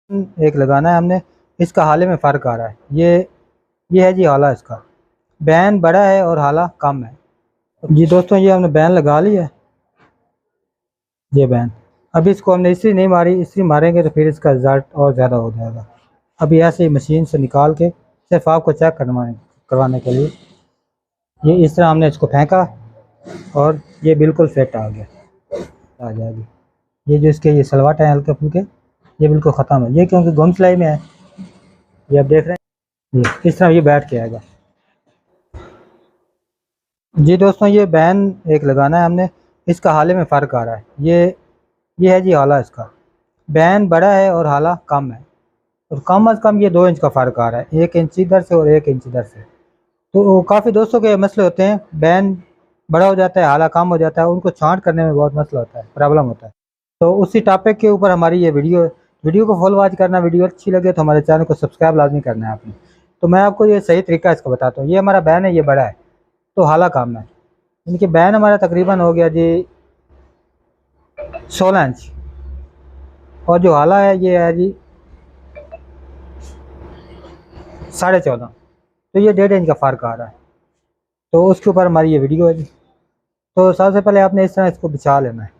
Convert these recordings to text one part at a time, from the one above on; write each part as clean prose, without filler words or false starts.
एक लगाना है हमने। इसका हाले में फ़र्क आ रहा है। ये है जी हाला इसका। बैन बड़ा है और हाला कम है। जी दोस्तों, ये हमने बैन लगा लिया है। ये बैन अभी इसको हमने इस्त्री नहीं मारी, इस्त्री मारेंगे तो फिर इसका रिज़ल्ट और ज़्यादा हो जाएगा। अभी ऐसे ही मशीन से निकाल के सिर्फ आपको चेक करवाने के लिए ये इस तरह हमने इसको फेंका और ये बिल्कुल फिट आ गया। आ जाएगी। ये जो इसके ये सलवाट है हल्के फुल्के, ये बिल्कुल ख़त्म है। ये क्योंकि गुम सिलाई में है। ये आप देख रहे हैं, ये इस तरह ये बैठ के आएगा। जी दोस्तों, ये बैन एक लगाना है हमने। इसका हाले में फ़र्क आ रहा है। ये है जी हाला इसका। बैन बड़ा है और हाला कम है। और कम अज़ कम ये 2 इंच का फ़र्क आ रहा है, 1 इंच इधर से और 1 इंच इधर से। तो काफ़ी दोस्तों के मसले होते हैं, बैन बड़ा हो जाता है, हाला कम हो जाता है, उनको छांट करने में बहुत मसला होता है, प्रॉब्लम होता है। तो उसी टॉपिक के ऊपर हमारी ये वीडियो को फुल वॉच करना। वीडियो अच्छी लगे तो हमारे चैनल को सब्सक्राइब लाजमी करना है आपने। तो मैं आपको ये सही तरीका इसका बताता हूँ। ये हमारा बैन है, ये बड़ा है तो हाला कम है। इनके बैन हमारा तकरीबन हो गया जी 16 इंच, और जो हाला है ये है जी 14.5। तो ये 1.5 इंच का फ़र्क आ रहा है। तो उसके ऊपर हमारी ये वीडियो है जी। तो सबसे पहले आपने इस तरह इसको बिछा लेना है।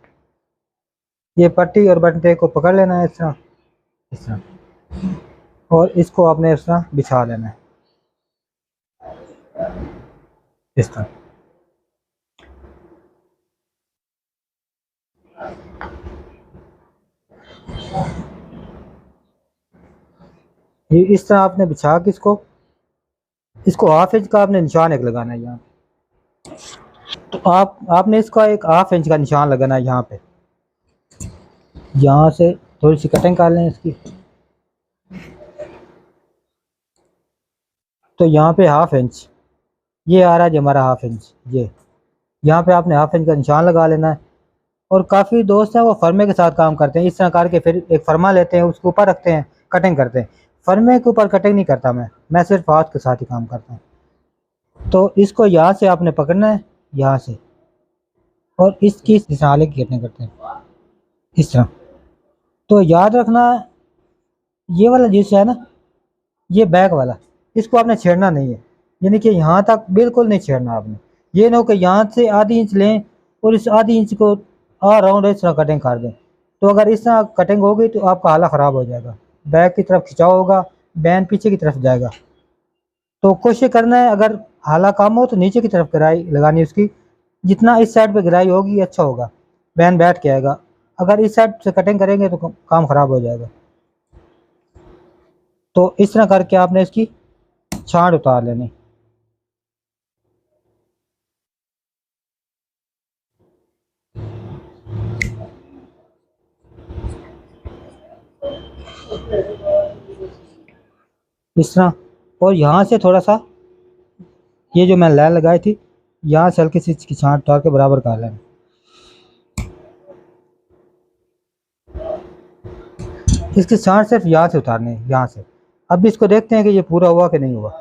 ये पट्टी और बटन को पकड़ लेना है इस तरह, और इसको आपने इस तरह बिछा लेना है इस तरह। ये इस तरह आपने बिछा के इसको हाफ इंच का आपने निशान एक लगाना है यहाँ। तो आपने इसका एक हाफ इंच का निशान लगाना है यहाँ पे। यहाँ से थोड़ी सी कटिंग कर लें इसकी। तो यहाँ पे हाफ इंच ये आ रहा है जी हमारा हाफ इंच। ये यहाँ पे आपने हाफ इंच का निशान लगा लेना है। और काफ़ी दोस्त हैं वो फर्मे के साथ काम करते हैं। इस तरह करके फिर एक फर्मा लेते हैं, उसके ऊपर रखते हैं, कटिंग करते हैं। फर्मे के ऊपर कटिंग नहीं करता मैं सिर्फ हाथ के साथ ही काम करता हूँ। तो इसको यहाँ से आपने पकड़ना है, यहाँ से, और इसकी निशाले की कटिंग करते हैं इस तरह। तो याद रखना, ये वाला जिस है ना, ये बैक वाला, इसको आपने छेड़ना नहीं है। यानी कि यहाँ तक बिल्कुल नहीं छेड़ना आपने। ये ना हो कि यहाँ से आधी इंच लें और इस आधी इंच को राउंड इस तरह कटिंग कर दें। तो अगर इस तरह कटिंग होगी तो आपका हाला ख़राब हो जाएगा, बैक की तरफ खिंचाव होगा, बैन पीछे की तरफ जाएगा। तो कोशिश करना है अगर हाला कम हो तो नीचे की तरफ गिराई लगानी है उसकी। जितना इस साइड पे गिराई होगी अच्छा होगा, बैन बैठ के आएगा। अगर इस साइड से कटिंग करेंगे तो काम ख़राब हो जाएगा। तो इस तरह करके आपने इसकी छांट उतार लेनी। इस तरह, और यहाँ से थोड़ा सा ये जो मैं लाइन लगाई थी, यहाँ से हल्की सी इसकी छांट उतार के बराबर कर लेना। इसकी छांट सिर्फ यहाँ से उतारनी है, यहाँ से। अब भी इसको देखते हैं कि ये पूरा हुआ कि नहीं हुआ।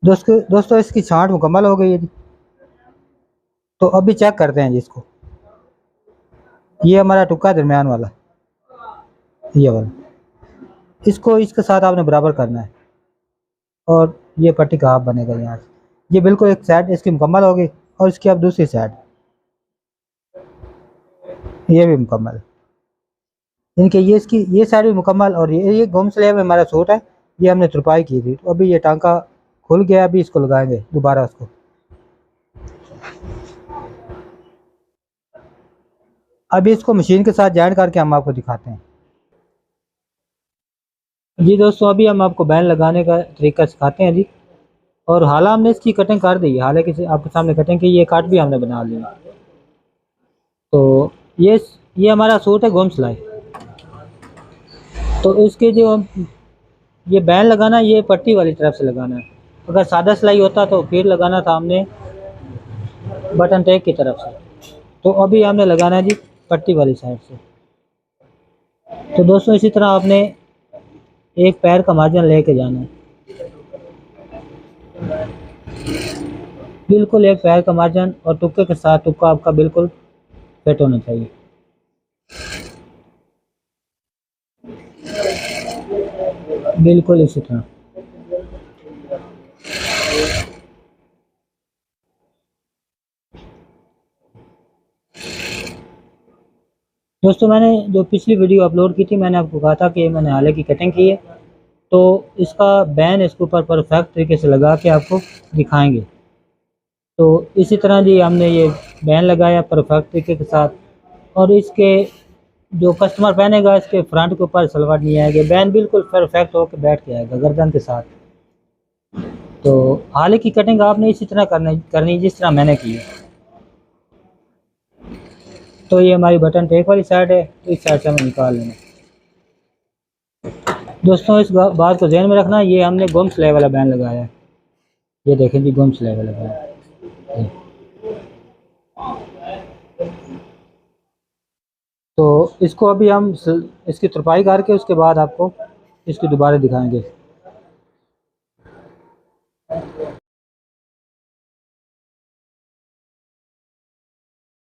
दोस्तों इसकी छांट मुकम्मल हो गई है जी। तो अभी चेक करते हैं जी इसको। ये हमारा टुक्का दरमियान वाला, ये वाला, इसको इसके साथ आपने बराबर करना है, और ये पट्टी का हाफ बनेगा यहाँ से। ये बिल्कुल एक साइड इसकी मुकम्मल होगी, और इसकी अब दूसरी साइड ये भी मुकम्मल। इनके ये इसकी ये साइड भी मुकम्मल। और ये गुम सिलाई में हमारा सूट है, ये हमने तुरपाई की थी। तो अभी ये टांका खुल गया, अभी इसको लगाएंगे दोबारा उसको। अभी इसको मशीन के साथ जॉइन करके हम आपको दिखाते हैं। जी दोस्तों, अभी हम आपको बैन लगाने का तरीका सिखाते हैं जी। और हाला हमने इसकी कटिंग कर दी, हालांकि आपके सामने कटिंग की, ये काट भी हमने बना लिया। तो ये हमारा सूट है गुम सिलाई। तो इसके जो ये बैन लगाना, ये पट्टी वाली तरफ से लगाना है। अगर सादा सिलाई होता तो फिर लगाना था हमने बटन टेक की तरफ से। तो अभी हमने लगाना है जी पट्टी वाली साइड से। तो दोस्तों इसी तरह आपने एक पैर का मार्जिन लेके जाना है, बिल्कुल एक पैर का मार्जिन, और टुक्के के साथ टुक्का आपका बिल्कुल फिट होना चाहिए। बिल्कुल इसी तरह। दोस्तों मैंने जो पिछली वीडियो अपलोड की थी, मैंने आपको कहा था कि मैंने हाले की कटिंग की है, तो इसका बैन इसके ऊपर परफेक्ट तरीके से लगा के आपको दिखाएंगे। तो इसी तरह जी हमने ये बैन लगाया परफेक्ट तरीके के साथ, और इसके जो कस्टमर पहनेगा इसके फ्रंट के ऊपर सलवार नहीं आएगी, बैन बिल्कुल परफेक्ट होकर बैठ के आएगा गर्दन के साथ। तो हाले की कटिंग आपने इसी तरह करनी जिस तरह मैंने की है। तो ये हमारी बटन टेक वाली साइड है, तो इस साइड से हमें निकाल लेना। दोस्तों इस बात को ध्यान में रखना, ये हमने गुम सिलाई वाला बैन लगाया है। ये देखें जी गुम सिलाई वाला बैन। तो इसको अभी हम इसकी तुरपाई करके उसके बाद आपको इसकी दोबारा दिखाएंगे।